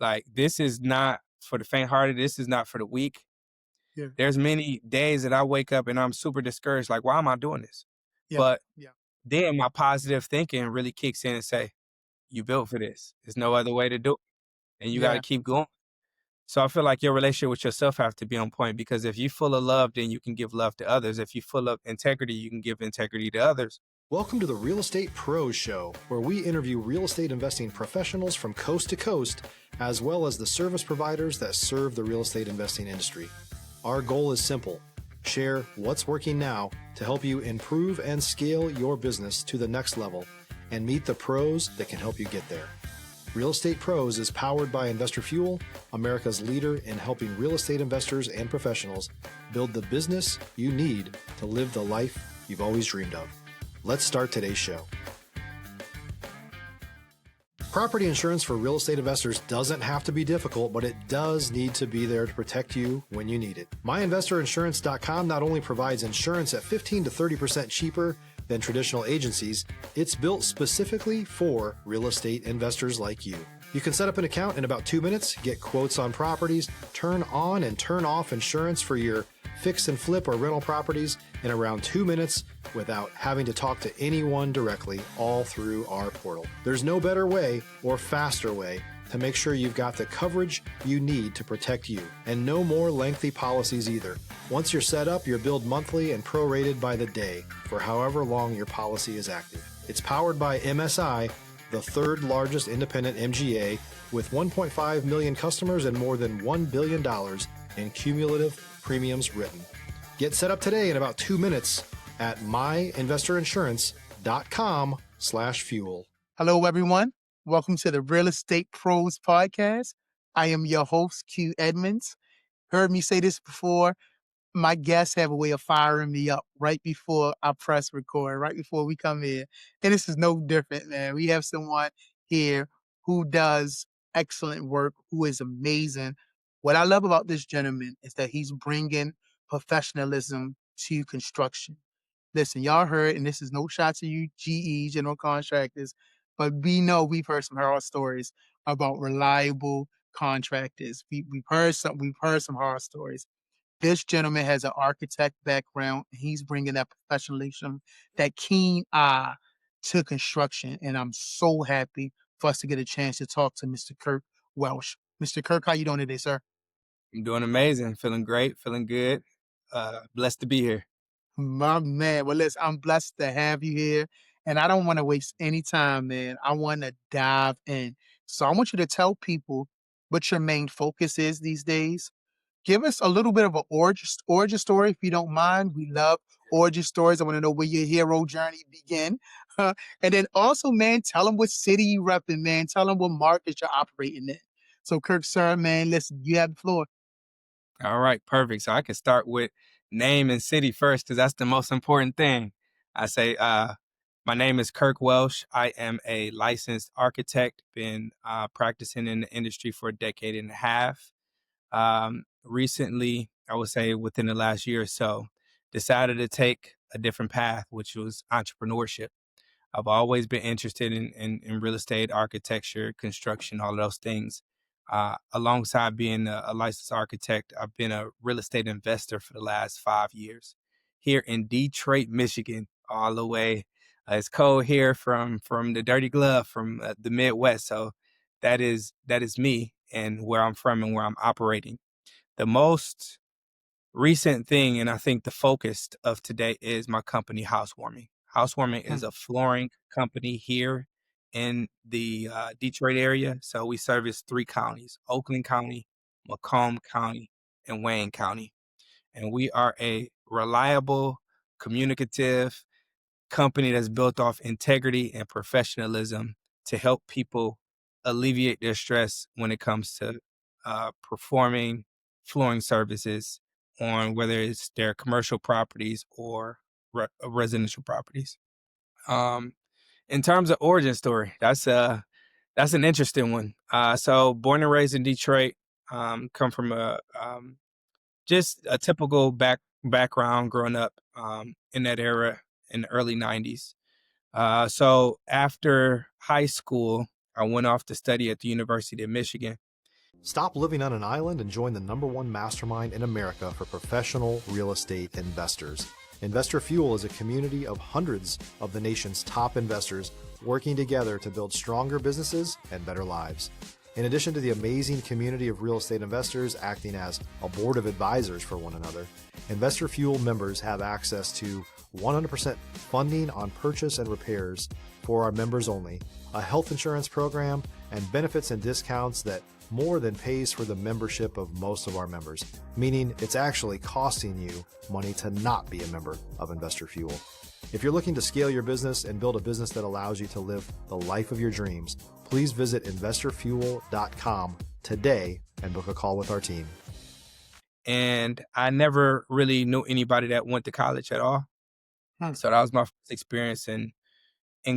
Like, this is not for the faint-hearted. This is not for the weak. Yeah, There's many days that I wake up and I'm super discouraged. Like, why am I doing this? yeah, But yeah, then my positive thinking really kicks in and say, you built for this. There's no other way to do it. And you got to yeah. keep going. So I feel like your relationship with yourself have to be on point because if you're full of love, then you can give love to others. If you're full of integrity, you can give integrity to others. Welcome to the Real Estate Pros Show, where we interview real estate investing professionals from coast to coast, as well as the service providers that serve the real estate investing industry. Our goal is simple: share what's working now to help you improve and scale your business to the next level and meet the pros that can help you get there. Real Estate Pros is powered by Investor Fuel, America's leader in helping real estate investors and professionals build the business you need to live the life you've always dreamed of. Let's start today's show. Property insurance for real estate investors doesn't have to be difficult, but it does need to be there to protect you when you need it. MyInvestorInsurance.com not only provides insurance at 15 to 30% cheaper than traditional agencies, it's built specifically for real estate investors like you. You can set up an account in about 2 minutes, get quotes on properties, turn on and turn off insurance for your fix and flip or rental properties in around 2 minutes without having to talk to anyone directly, all through our portal. There's no better way or faster way to make sure you've got the coverage you need to protect you, and no more lengthy policies either. Once you're set up, you're billed monthly and prorated by the day for however long your policy is active. It's powered by MSI, the third largest independent MGA, with 1.5 million customers and more than $1 billion in cumulative premiums written. Get set up today in about 2 minutes at myinvestorinsurance.com/fuel. Hello, everyone. Welcome to the Real Estate Pros Podcast. I am your host, Q Edmonds. Heard me say this before. My guests have a way of firing me up right before I press record, right before we come in. And this is no different, man. We have someone here who does excellent work, who is amazing. What I love about this gentleman is that he's bringing professionalism to construction. Listen, y'all heard, and this is no shot to you, GE, general contractors, but we know we've heard some horror stories about reliable contractors. We've heard some horror stories. This gentleman has an architect background. He's bringing that professionalism, that keen eye to construction. And I'm so happy for us to get a chance to talk to Mr. Kirk Welsh. Mr. Kirk, how you doing today, sir? I'm doing amazing, feeling great, feeling good. Blessed to be here. My man. Well, listen, I'm blessed to have you here. And I don't want to waste any time, man. I want to dive in. So I want you to tell people what your main focus is these days. Give us a little bit of an origin story, if you don't mind. We love origin stories. I want to know where your hero journey began. And then also, man, tell them what city you repping, man. Tell them what market you're operating in. So, Kirk, sir, man, listen, you have the floor. All right, perfect. So I can start with name and city first because that's the most important thing. I say, my name is Kirk Welsh. I am a licensed architect, been practicing in the industry for a decade and a half. Recently, I would say within the last year or so, decided to take a different path, which was entrepreneurship. I've always been interested in real estate, architecture, construction, all of those things. Alongside being a licensed architect, I've been a real estate investor for the last 5 years here in Detroit, Michigan, all the way. It's cold here from the dirty glove from the Midwest. So that is me and where I'm from and where I'm operating. The most recent thing, and I think the focus of today is my company, Housewarming. Housewarming is Hmm. a flooring company here in the Detroit area. So we service 3 counties: Oakland County, Macomb County, and Wayne County. And we are a reliable, communicative company that's built off integrity and professionalism to help people alleviate their stress when it comes to performing flooring services on whether it's their commercial properties or residential properties. Um, in terms of origin story, that's an interesting one. So born and raised in Detroit, come from a just a typical background growing up in that era in the early 90s. So after high school, I went off to study at the University of Michigan. Stop living on an island and join the #1 mastermind in America for professional real estate investors. Investor Fuel is a community of hundreds of the nation's top investors working together to build stronger businesses and better lives. In addition to the amazing community of real estate investors acting as a board of advisors for one another, Investor Fuel members have access to 100% funding on purchase and repairs for our members only, a health insurance program, and benefits and discounts that more than pays for the membership of most of our members, meaning it's actually costing you money to not be a member of Investor Fuel. If you're looking to scale your business and build a business that allows you to live the life of your dreams, please visit investorfuel.com today and book a call with our team. And I never really knew anybody that went to college at all. So that was my first experience in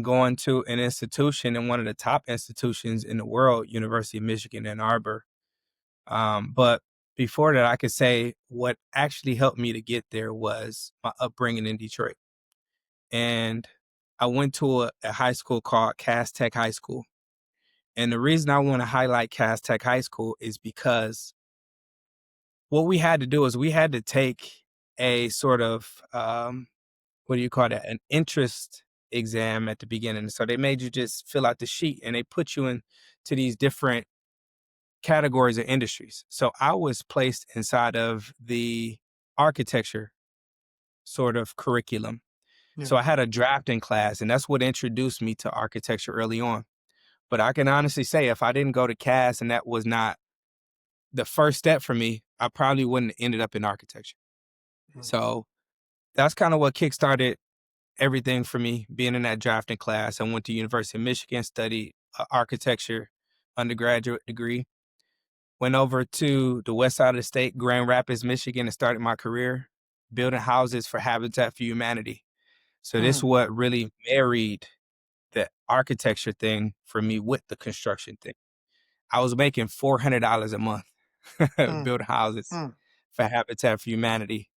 going to an institution, and one of the top institutions in the world, University of Michigan, Ann Arbor. But before that, I could say what actually helped me to get there was my upbringing in Detroit. And I went to a high school called Cass Tech High School. And the reason I want to highlight Cass Tech High School is because what we had to do is we had to take a sort of, what do you call that? An interest exam at the beginning. So they made you just fill out the sheet and they put you into these different categories of industries. So I was placed inside of the architecture sort of curriculum. Yeah. So I had a drafting class, and that's what introduced me to architecture early on. But I can honestly say if I didn't go to CAS and that was not the first step for me, I probably wouldn't have ended up in architecture. So that's kind of what kickstarted everything for me, being in that drafting class. I went to University of Michigan, studied architecture undergraduate degree. Went over to the west side of the state, Grand Rapids, Michigan, and started my career building houses for Habitat for Humanity. So this is what really married the architecture thing for me with the construction thing. I was making $400 a month building houses for Habitat for Humanity.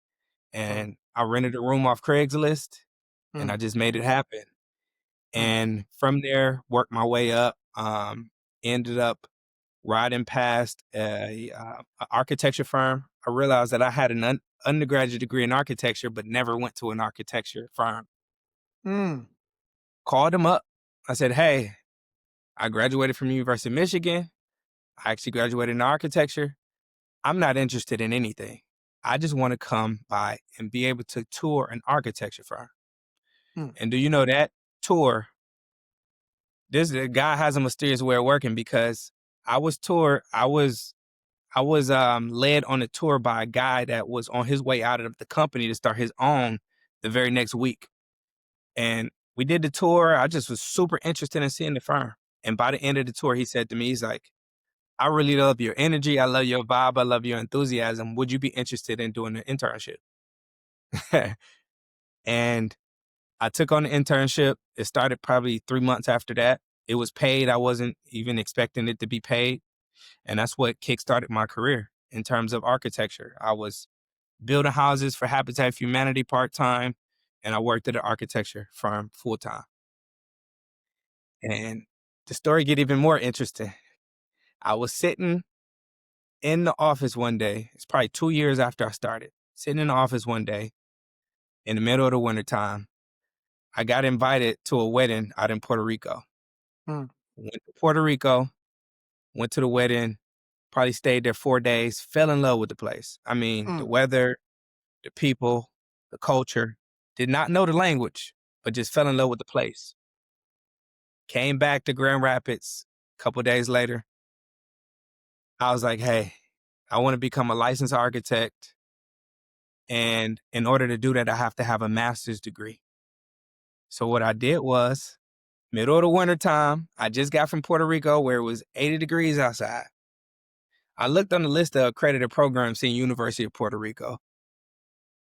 And I rented a room off Craigslist and I just made it happen. And from there, worked my way up, ended up riding past a architecture firm. I realized that I had an undergraduate degree in architecture, but never went to an architecture firm. Called them up. I said, hey, I graduated from University of Michigan. I actually graduated in architecture. I'm not interested in anything. I just want to come by and be able to tour an architecture firm. And do you know that tour, this guy has a mysterious way of working, because I was led on a tour by a guy that was on his way out of the company to start his own the very next week. And we did the tour. I just was super interested in seeing the firm. And by the end of the tour, he said to me, he's like, I really love your energy. I love your vibe. I love your enthusiasm. Would you be interested in doing an internship? And I took on the internship. It started probably 3 months after that. It was paid. I wasn't even expecting it to be paid. And that's what kickstarted my career in terms of architecture. I was building houses for Habitat for Humanity part-time, and I worked at an architecture firm full-time. And the story get even more interesting. I was sitting in the office one day. It's probably 2 years after I started. Sitting in the office one day in the middle of the wintertime. I got invited to a wedding out in Puerto Rico. Went to Puerto Rico, went to the wedding, probably stayed there 4 days, fell in love with the place. I mean, the weather, the people, the culture. Did not know the language, but just fell in love with the place. Came back to Grand Rapids a couple days later. I was like, hey, I want to become a licensed architect. And in order to do that, I have to have a master's degree. So what I did was, middle of the winter time, I just got from Puerto Rico where it was 80 degrees outside. I looked on the list of accredited programs in University of Puerto Rico,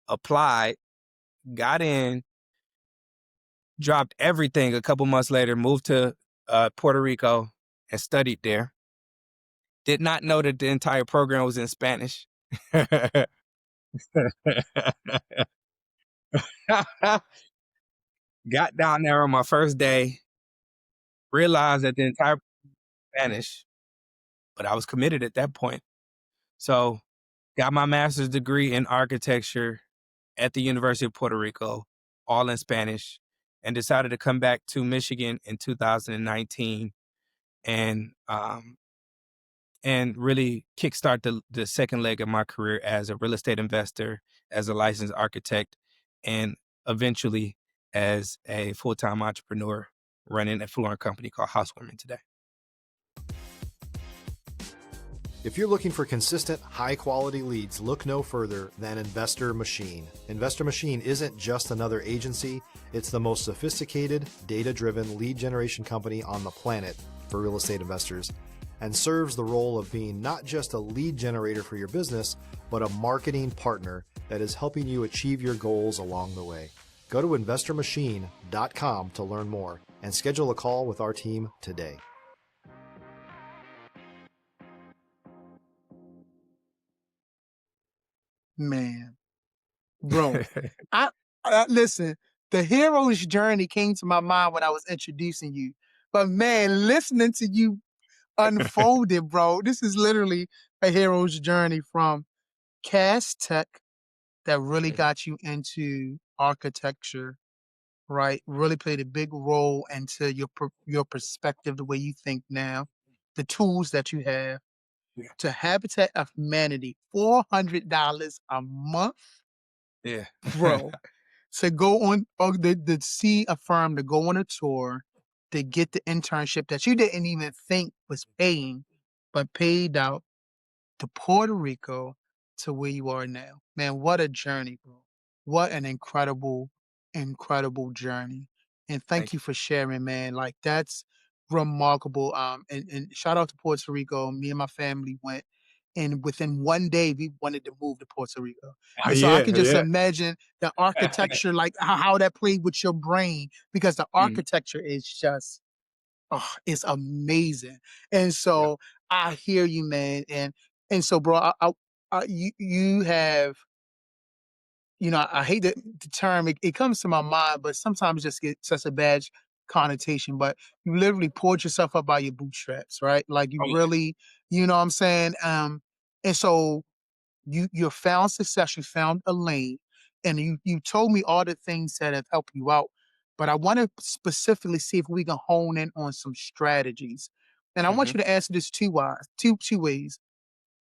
applied, got in, dropped everything a couple months later, moved to Puerto Rico and studied there. Did not know that the entire program was in Spanish. Got down there on my first day, realized that the entire Spanish. but I was committed at that point. So got my master's degree in architecture at the University of Puerto Rico, all in Spanish, and decided to come back to Michigan in 2019 and really kickstart the second leg of my career as a real estate investor, as a licensed architect, and eventually as a full-time entrepreneur running a flooring company called Housewarming today. If you're looking for consistent, high-quality leads, look no further than Investor Machine. Investor Machine isn't just another agency. It's the most sophisticated, data-driven lead generation company on the planet for real estate investors, and serves the role of being not just a lead generator for your business, but a marketing partner that is helping you achieve your goals along the way. Go to investormachine.com to learn more and schedule a call with our team today. Man, bro, I listen. The hero's journey came to my mind when I was introducing you, but man, listening to you unfold it, bro, this is literally a hero's journey from Cass Tech that really got you into architecture, right? Really played a big role into your perspective, the way you think now, the tools that you have. Yeah. To Habitat of Humanity, $400 a month, Yeah. bro. To go on, to see a firm, to go on a tour, to get the internship that you didn't even think was paying, but paid out to Puerto Rico to where you are now. Man, what a journey, bro. What an incredible, incredible journey. And thank Thank you you. for sharing, man. Like, that's remarkable. And shout out to Puerto Rico. Me and my family went. And within one day, we wanted to move to Puerto Rico. Oh, And so I yeah, could just yeah. imagine the architecture, like how that played with your brain, because the Mm, architecture is just, oh, it's amazing. And yeah. so I hear you, man. And so, bro, you have, I hate the term. It comes to my mind, but sometimes it just get such a bad connotation. But you literally pulled yourself up by your bootstraps, right? Like you Oh, yeah. really, you know what I'm saying? And so you found success, you found a lane, and you told me all the things that have helped you out. But I want to specifically see if we can hone in on some strategies. And I want Mhm. you to answer this two ways.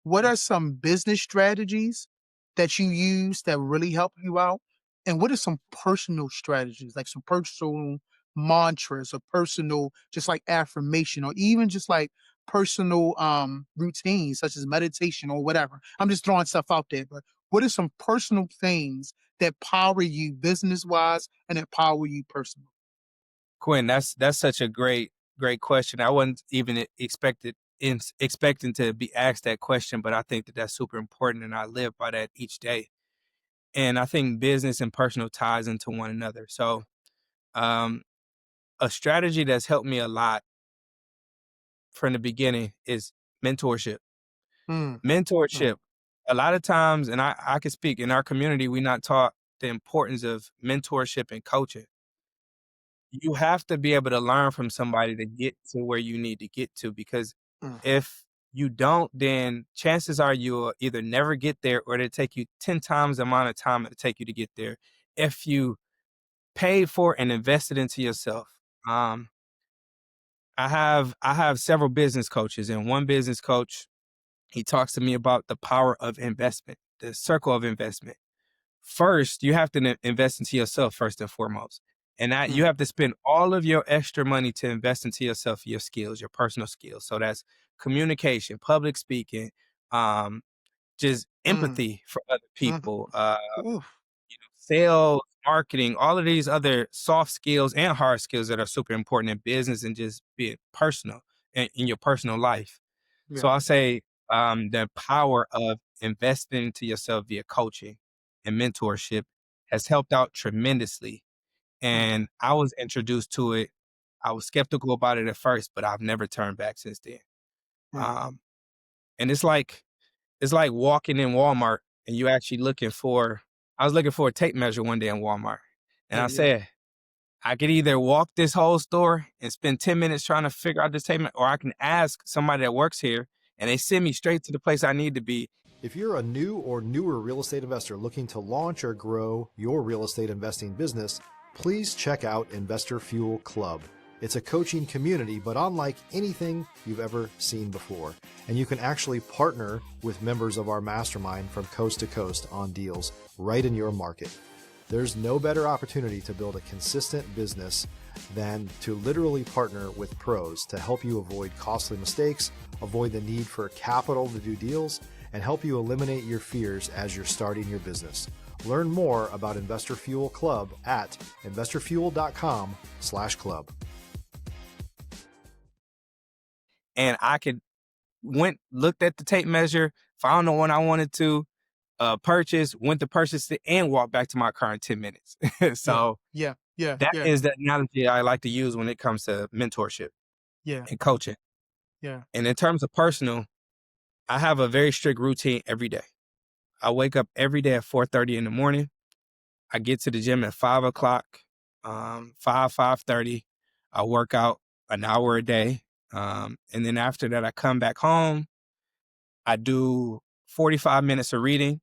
What are some business strategies that you use that really help you out? And what are some personal strategies, like some personal mantras or personal, just like affirmation, or even just like personal routines such as meditation or whatever? I'm just throwing stuff out there, but what are some personal things that power you business wise and that power you personally? Quinn, that's such a great question. I wasn't even expecting to be asked that question, but I think that that's super important, and I live by that each day. And I think business and personal ties into one another. So, um, a strategy that's helped me a lot from the beginning is mentorship. Mm, mm, Mentorship. A lot of times, and I can speak in our community, we're not taught the importance of mentorship and coaching. You have to be able to learn from somebody to get to where you need to get to, because mm, if you don't, then chances are you'll either never get there or it'll take you 10 times the amount of time it'll take you to get there if you paid for and invested into yourself. Um, I have several business coaches, and one business coach, he talks to me about the power of investment, the circle of investment. First, you have to invest into yourself first and foremost. And that you mm, have to spend all of your extra money to invest into yourself, your skills, your personal skills. So that's communication, public speaking, um, just mm, empathy for other mm. people, Oof. sales, marketing, all of these other soft skills and hard skills that are super important in business and just being personal in your personal life. So Yeah. I say the power of investing into yourself via coaching and mentorship has helped out tremendously. Mm, And I was introduced to it. I was skeptical about it at first, but I've never turned back since then. mm, Um, and it's like walking in Walmart and you actually looking for. I was looking for a tape measure one day in Walmart, and yeah, I yeah. said I could either walk this whole store and spend 10 minutes trying to figure out this tape, or I can ask somebody that works here and they send me straight to the place I need to be. If you're a new or newer real estate investor looking to launch or grow your real estate investing business, please check out Investor Fuel Club. It's a coaching community, but unlike anything you've ever seen before. And you can actually partner with members of our mastermind from coast to coast on deals right in your market. There's no better opportunity to build a consistent business than to literally partner with pros to help you avoid costly mistakes, avoid the need for capital to do deals, and help you eliminate your fears as you're starting your business. Learn more about Investor Fuel Club at investorfuel.com/club. And I looked at the tape measure, found the one I wanted to purchase, went to purchase it, and walked back to my car in 10 minutes. So Yeah. that is the analogy I like to use when it comes to mentorship Yeah. and coaching. Yeah. And in terms of personal, I have a very strict routine every day. I wake up every day at 4:30 in the morning. I get to the gym at 5 o'clock, 5:30. I work out an hour a day. And then after that, I come back home. I do 45 minutes of reading.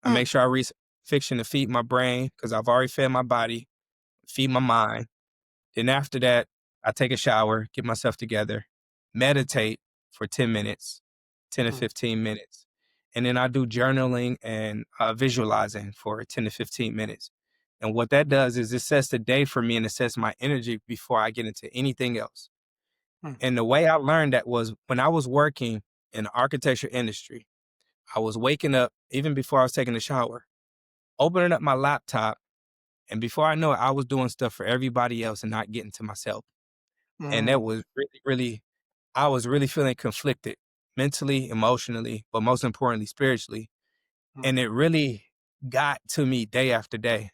I make sure I read fiction to feed my brain because I've already fed my body, feed my mind. Then after that, I take a shower, get myself together, meditate for 10 minutes, 10 to 15 minutes. And then I do journaling and visualizing for 10 to 15 minutes. And what that does is it sets the day for me and it sets my energy before I get into anything else. And the way I learned that was when I was working in the architecture industry, I was waking up even before I was taking a shower, opening up my laptop. And before I know it, I was doing stuff for everybody else and not getting to myself. And that was really, I was really feeling conflicted mentally, emotionally, but most importantly, spiritually. And it really got to me day after day.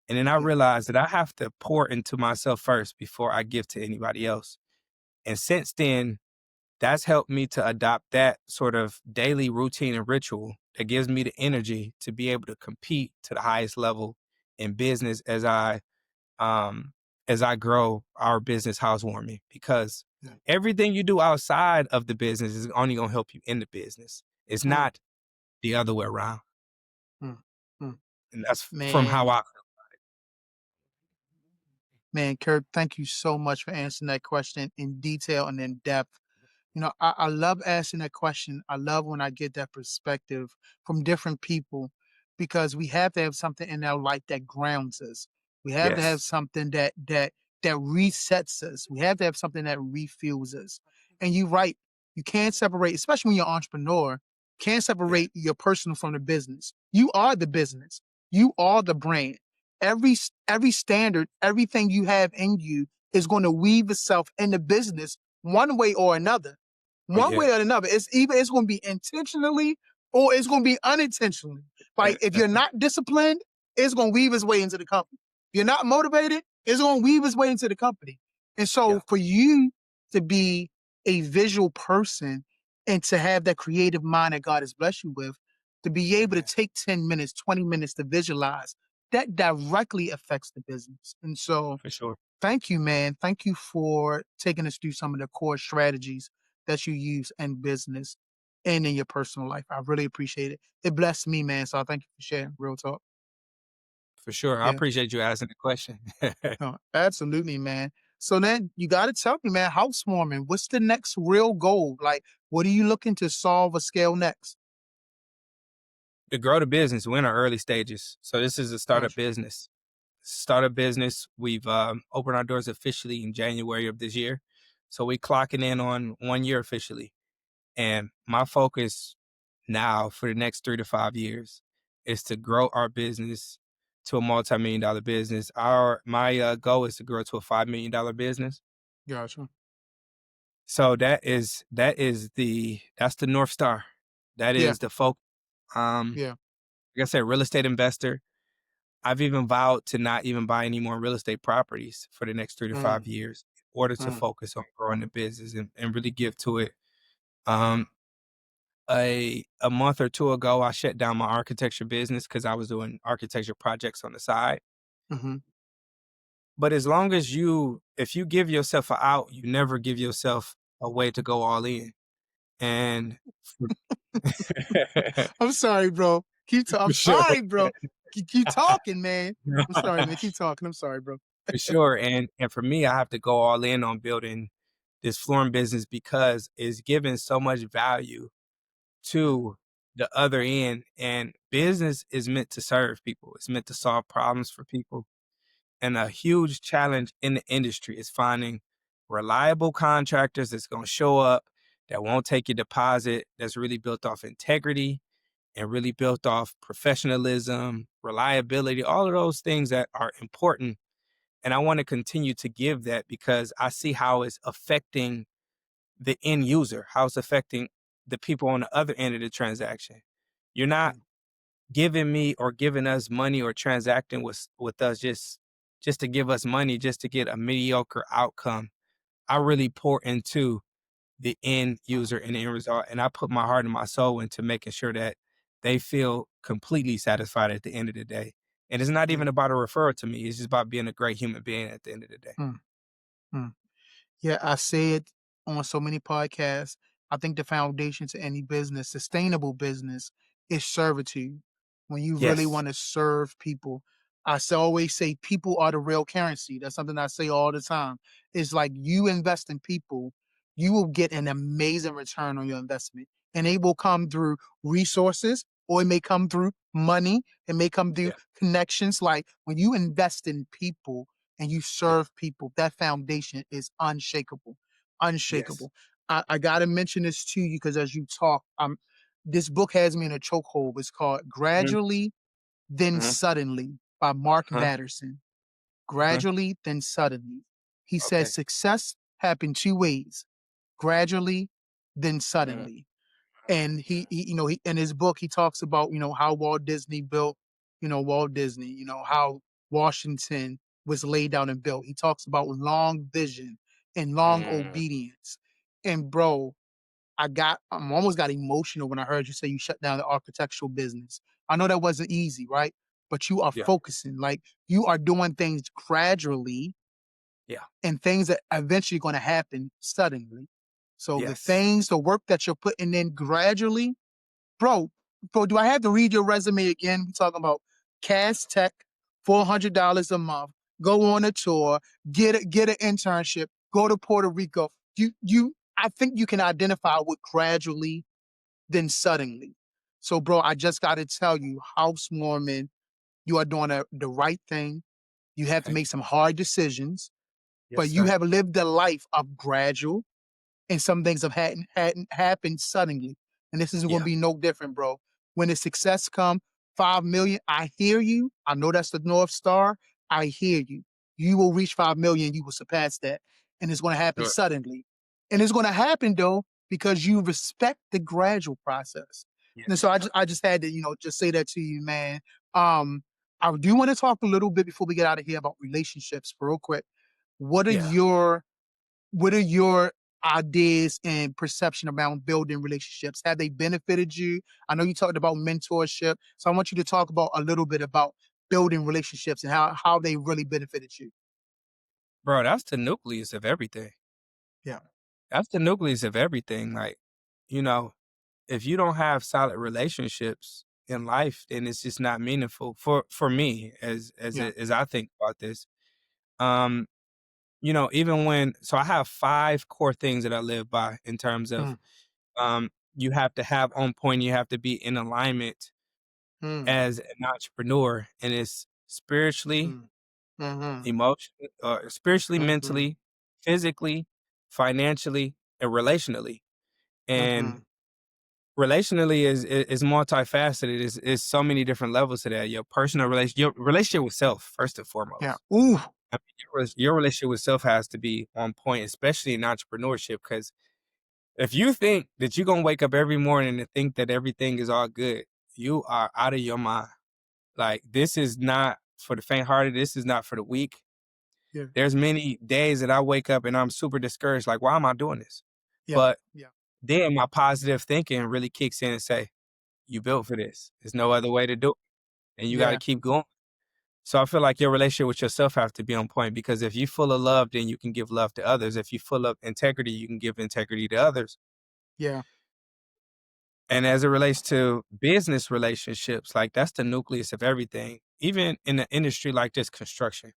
And then I realized that I have to pour into myself first before I give to anybody else. And since then, that's helped me to adopt that sort of daily routine and ritual that gives me the energy to be able to compete to the highest level in business as I grow our business Housewarming, because everything you do outside of the business is only going to help you in the business. It's not the other way around. And that's from how I feel. Man, Kirk, thank you so much for answering that question in detail and in depth. I love asking that question. I love when I get that perspective from different people because we have to have something in our life that grounds us. We have to have Yes. something that resets us. We have to have something that refuels us. And you're right. You can't separate, especially when you're an entrepreneur, can't separate your personal from the business. You are the business. You are the brand. Every standard, everything you have in you is going to weave itself in the business one way or another. One way or another. It's going to be intentionally or it's going to be unintentionally. Like if you're not disciplined, it's going to weave its way into the company. If you're not motivated, it's going to weave its way into the company. And so for you to be a visual person and to have that creative mind that God has blessed you with, to be able to take 10 minutes, 20 minutes to visualize, that directly affects the business. And so For sure. thank you, man. Thank you for taking us through some of the core strategies that you use in business and in your personal life. I really appreciate it. It blessed me, man. So I thank you for sharing. Real talk. For sure. I Yeah. appreciate you asking the question. No, absolutely, man. So then you got to tell me, man, housewarming, what's the next real goal? Like, what are you looking to solve or scale next? To grow the business, we're in our early stages. So this is a startup Gotcha. business. Startup business. We've opened our doors officially in January of this year. So we clocking in on 1 year officially. And my focus now for the next 3 to 5 years is to grow our business to a multi-million-dollar business. My goal is to grow to a $5 million business. Gotcha. So that's the North Star. That Yeah. is the focus. Yeah. Like I said, real estate investor. I've even vowed to not even buy any more real estate properties for the next 3 to 5 years in order to focus on growing the business and really give to it. A month or two ago, I shut down my architecture business because I was doing architecture projects on the side. Mm-hmm. But as long as if you give yourself an out, you never give yourself a way to go all in. And for I'm sorry, bro. I'm for sure. sorry, bro. Keep talking, man. I'm sorry, man. Keep talking. I'm sorry, bro. For sure. And for me, I have to go all in on building this flooring business because it's giving so much value to the other end. And business is meant to serve people. It's meant to solve problems for people. And a huge challenge in the industry is finding reliable contractors that's going to show up, that won't take your deposit, that's really built off integrity and really built off professionalism, reliability, all of those things that are important. And I want to continue to give that because I see how it's affecting the end user, how it's affecting the people on the other end of the transaction. You're not Mm, giving me or giving us money or transacting with us just to give us money, just to get a mediocre outcome. I really pour into the end user and the end result, and I put my heart and my soul into making sure that they feel completely satisfied at the end of the day. And it's not yeah. even about a referral to me. It's just about being a great human being at the end of the day. Mm, mm. Yeah, I say it on so many podcasts. I think the foundation to any business, sustainable business, is servitude. When you really Yes. want to serve people, always say people are the real currency. That's something I say all the time. It's like you invest in people, you will get an amazing return on your investment. And it will come through resources, or it may come through money, it may come through Yeah. connections. Like when you invest in people, and you Yeah. serve people, that foundation is unshakable, Yes. unshakable. I gotta mention this to you because as you talk, this book has me in a chokehold. It's called Mhm. Gradually, Then Mhm. Suddenly by Mark Uh-huh. Batterson. Uh-huh. Gradually, then suddenly. He says Okay. success happened two ways: gradually, then Mhm. suddenly. And he in his book he talks about how Walt Disney built Walt Disney, how Washington was laid down and built. He talks about long vision and long Mm. obedience. And bro, I almost got emotional when I heard you say you shut down the architectural business. I know that wasn't easy, right? But you are Yeah. focusing, like you are doing things gradually Yeah. and things that eventually going to happen suddenly. So Yes. the work that you're putting in gradually, bro, do I have to read your resume again? We're talking about Cash Tech, $400 a month, go on a tour, get an internship, go to Puerto Rico. I think you can identify with gradually, then suddenly. So, bro, I just got to tell you, housewarming, you are doing the right thing. You have to Thank make you. some hard decisions, Yes, but you sir. have lived a life of gradual, and some things hadn't happened suddenly. And this is going to Yeah. be no different, bro. When the success come, 5 million, I hear you. I know that's the North Star. I hear you. You will reach 5 million. You will surpass that, and it's going to happen Sure. suddenly. And it's going to happen though because you respect the gradual process. And so Yes. I just had to just say that to you, man. Um, I do want to talk a little bit before we get out of here about relationships, real quick. What are Yeah. your what are your ideas and perception around building relationships? Have they benefited you? I know you talked about mentorship, so I want you to talk about a little bit about building relationships and how they really benefited you. Bro, that's the nucleus of everything. Yeah. That's the nucleus of everything. Like, you know, if you don't have solid relationships in life, then it's just not meaningful for me Yeah. as I think about this. Um, even when so I have 5 core things that I live by in terms of Mm, you have to have on point, you have to be in alignment mm, as an entrepreneur, and it's spiritually, mm, mhm, spiritually, mhm, mentally, physically, financially, and relationally. And mhm. relationally is multifaceted. Is so many different levels to that. Your relationship with self, first and Yeah. foremost. Ooh. I mean, your relationship with self has to be on point, especially in entrepreneurship. Because if you think that you're gonna wake up every morning and think that everything is all good, you are out of your mind. Like this is not for the faint-hearted. This is not for the weak. Yeah. There's many days that I wake up and I'm super discouraged. Like, why am I doing this? Yeah. But Yeah. then my positive thinking really kicks in and say, you built for this. There's no other way to do it. And you got to Yeah. keep going. So I feel like your relationship with yourself have to be on point because if you're full of love, then you can give love to others. If you're full of integrity, you can give integrity to others. Yeah. And as it relates to business relationships, like that's the nucleus of everything. Even in an industry like this, construction,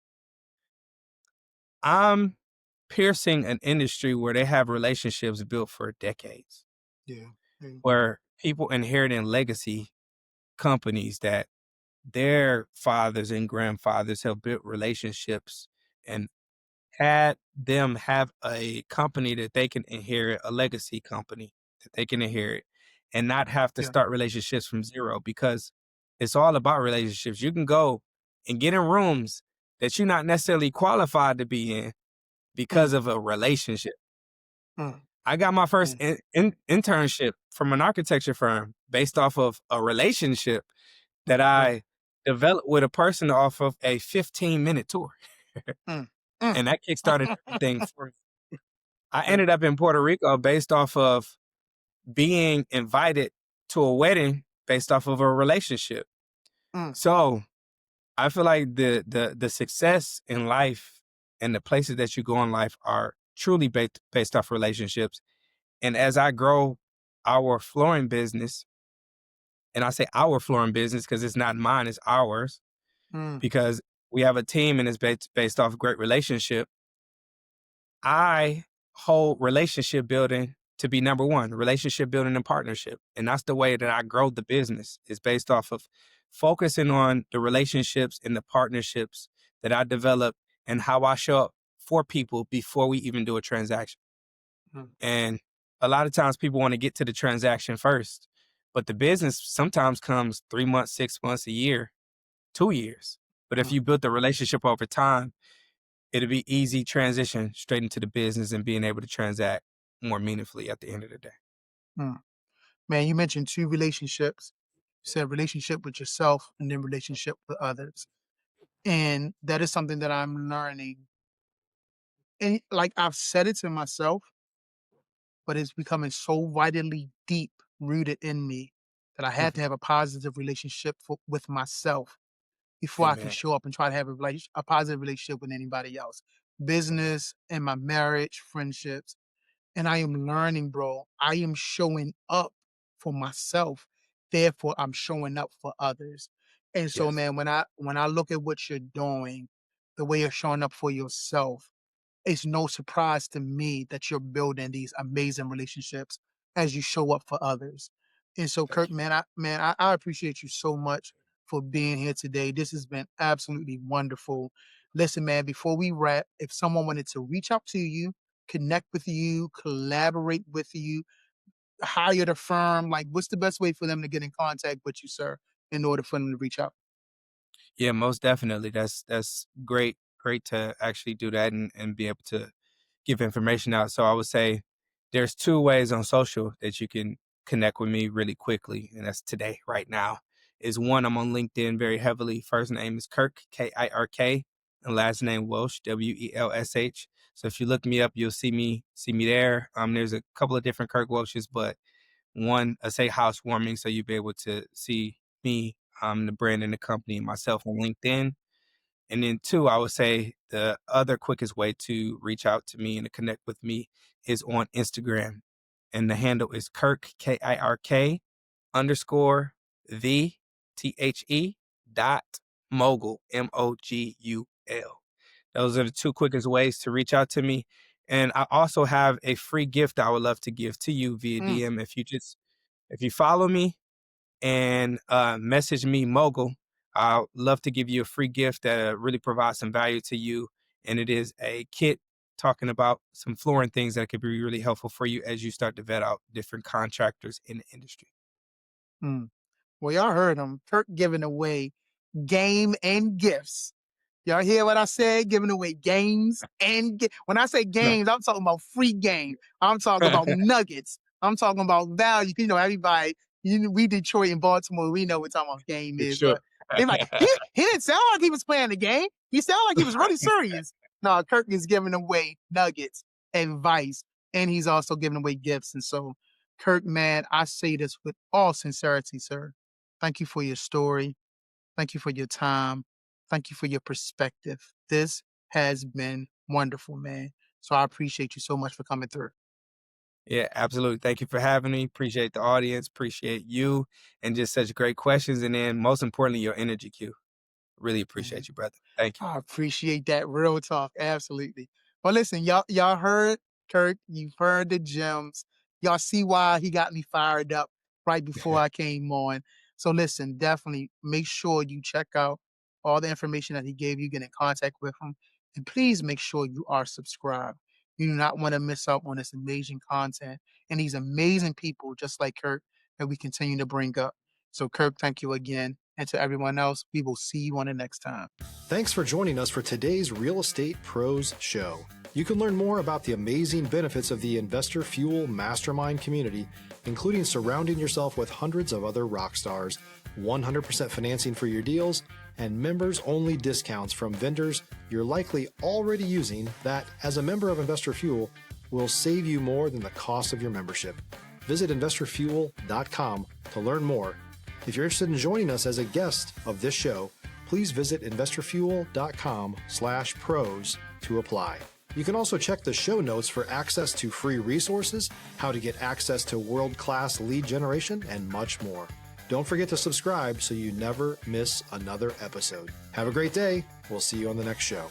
I'm piercing an industry where they have relationships built for decades, Yeah. Yeah. where people inheriting legacy companies that their fathers and grandfathers have built relationships and had them have a company that they can inherit, a legacy company that they can inherit, and not have to Yeah. start relationships from zero, because it's all about relationships. You can go and get in rooms that you're not necessarily qualified to be in Mm, because of a relationship. mm, I got my first mm, internship from an architecture firm based off of a relationship that right. I developed with a person off of a 15-minute tour. Mm, mm. And that kickstarted everything for me. I Yeah. ended up in Puerto Rico based off of being invited to a wedding based off of a relationship. Mm, So I feel like the success in life and the places that you go in life are truly based off relationships. And as I grow our flooring business, and I say our flooring business because it's not mine, it's ours, mm, because we have a team and it's based off great relationship. I hold relationship building to be number one, relationship building and partnership. And that's the way that I grow the business, is based off of focusing on the relationships and the partnerships that I develop and how I show up for people before we even do a transaction. mm, And a lot of times people want to get to the transaction first, but the business sometimes comes 3 months, 6 months, a year, 2 years. But if mm, you build the relationship over time, it'll be easy transition straight into the business and being able to transact more meaningfully at the end of the day. mm. Man, you mentioned two relationships. You said relationship with yourself and then relationship with others. And that is something that I'm learning. And like I've said it to myself, but it's becoming so vitally deep rooted in me that I had Mhm. to have a positive relationship with myself before I can Amen. show up and try to have a positive relationship with anybody else. Business and my marriage, friendships. And I am learning, bro. I am showing up for myself. Therefore, I'm showing up for others. And so, Yes. man, when I look at what you're doing, the way you're showing up for yourself, it's no surprise to me that you're building these amazing relationships as you show up for others. And so, Thank Kirk, you. man, I appreciate you so much for being here today. This has been absolutely wonderful. Listen, man, before we wrap, if someone wanted to reach out to you, connect with you, collaborate with you, hire the firm, like what's the best way for them to get in contact with you, sir, in order for them to reach out? Yeah, most definitely. That's great. Great to actually do that and be able to give information out. So I would say there's two ways on social that you can connect with me really quickly. And that's today, right now. Is one, I'm on LinkedIn very heavily. First name is Kirk, Kirk, and last name Welsh, Welsh. So if you look me up, you'll see me there. There's a couple of different Kirk Welshes, but one, I say Housewarming, so you'll be able to see me, the brand and the company and myself on LinkedIn. And then two, I would say the other quickest way to reach out to me and to connect with me is on Instagram. And the handle is Kirk, Kirk underscore the dot mogul, Mogul. Those are the two quickest ways to reach out to me. And I also have a free gift I would love to give to you via Mm, DM. If you follow me and message me Mogul, I'll love to give you a free gift that really provides some value to you. And it is a kit talking about some flooring things that could be really helpful for you as you start to vet out different contractors in the industry. mm. Well, y'all heard him. Kirk giving away game and gifts. Y'all hear what I said? Giving away games and when I say No. games, I'm talking about free game. I'm talking about nuggets. I'm talking about value. You know, everybody, we Detroit and Baltimore, we know what talking about game For is. sure. But they're like, he didn't sound like he was playing the game. He sounded like he was really serious. No, Kirk is giving away nuggets, advice, and he's also giving away gifts. And so, Kirk, man, I say this with all sincerity, sir. Thank you for your story. Thank you for your time. Thank you for your perspective. This has been wonderful, man. So I appreciate you so much for coming through. Yeah, absolutely. Thank you for having me. Appreciate the audience. Appreciate you and just such great questions. And then most importantly, your energy, Q. Really Man. appreciate you, brother. Thank you. I appreciate that real talk. Absolutely. Well, listen, y'all heard Kirk. You've heard the gems. Y'all see why he got me fired up right before I came on. So listen, definitely make sure you check out all the information that he gave you. Get in contact with him, and please make sure you are subscribed. You do not want to miss out on this amazing content and these amazing people, just like Kirk, that we continue to bring up. So, Kirk, thank you again, and to everyone else, we will see you on the next time. Thanks for joining us for today's Real Estate Pros Show. You can learn more about the amazing benefits of the Investor Fuel Mastermind community, including surrounding yourself with hundreds of other rock stars, 100% financing for your deals, and members-only discounts from vendors you're likely already using that, as a member of Investor Fuel, will save you more than the cost of your membership. Visit investorfuel.com to learn more. If you're interested in joining us as a guest of this show, please visit investorfuel.com/pros to apply. You can also check the show notes for access to free resources, how to get access to world-class lead generation, and much more. Don't forget to subscribe so you never miss another episode. Have a great day. We'll see you on the next show.